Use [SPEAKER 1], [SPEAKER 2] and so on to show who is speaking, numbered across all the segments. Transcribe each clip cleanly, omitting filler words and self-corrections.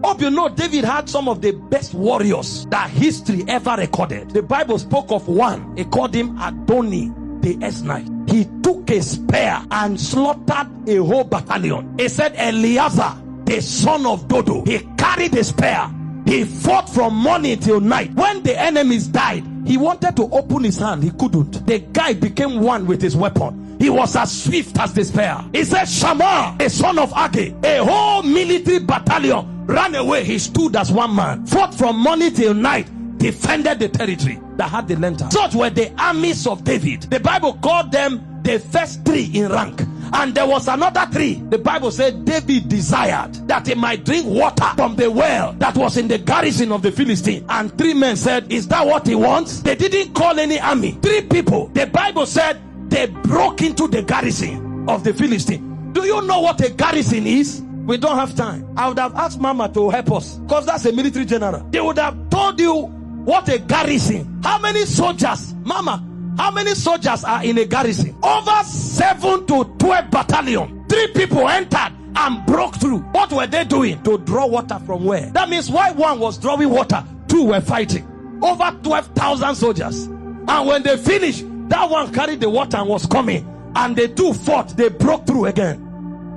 [SPEAKER 1] Hope you know David had some of the best warriors that history ever recorded. The Bible spoke of one. He called him Adoni the Esnite. He took a spear and slaughtered a whole battalion. He said Eleazar, the son of Dodo, he carried a spear. He fought from morning till night. When the enemies died, he wanted to open his hand. He couldn't. The guy became one with his weapon. He was as swift as the spear. He said Shammah, the son of Agi, a whole military battalion ran away. He stood as one man, fought from morning till night, defended the territory that had the lantern. Such were the armies of David. The Bible called them the first three in rank. And there was another three. The Bible said David desired that he might drink water from the well that was in the garrison of the Philistine. And three men said, is that what he wants? They didn't call any army. Three people. The Bible said they broke into the garrison of the Philistine. Do you know what a garrison is? We don't have time. I would have asked Mama to help us, because that's a military general. They would have told you what a garrison. How many soldiers? Mama, how many soldiers are in a garrison? Over 7 to 12 battalion. 3 people entered and broke through. What were they doing? To draw water from where? That means while one was drawing water, 2 were fighting. Over 12,000 soldiers. And when they finished, that one carried the water and was coming. And the 2 fought. They broke through again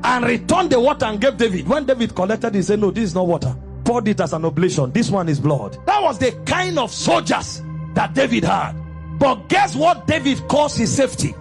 [SPEAKER 1] and returned the water and gave David. When David collected it, he said, no, this is not water. Poured it as an oblation. This one is blood. That was the kind of soldiers that David had. But guess what David calls his safety?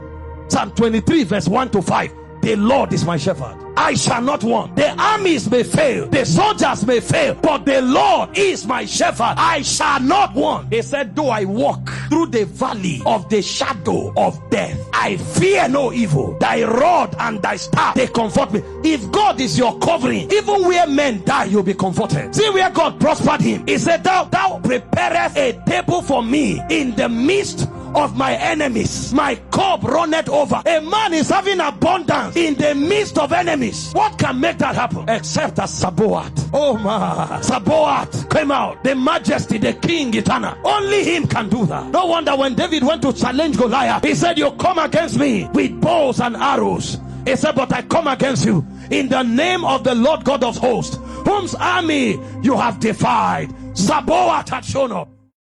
[SPEAKER 1] Psalm 23 verse 1 to 5. The Lord is my shepherd, I shall not want. The armies may fail, the soldiers may fail, but the Lord is my shepherd, I shall not want. He said, though I walk through the valley of the shadow of death, I fear no evil. Thy rod and thy staff, they comfort me. If God is your covering, even where men die, you'll be comforted. See where God prospered him. He said, thou preparest a table for me in the midst of my enemies. My cup runneth over. A man is having abundance in the midst of enemies. What can make that happen? Except that Sabaoth. Oh my, Sabaoth came out. The majesty, the king eternal. Only him can do that. No wonder when David went to challenge Goliath, he said, you come against me with bows and arrows. He said, but I come against you in the name of the Lord God of hosts, whose army you have defied. Sabaoth had shown up.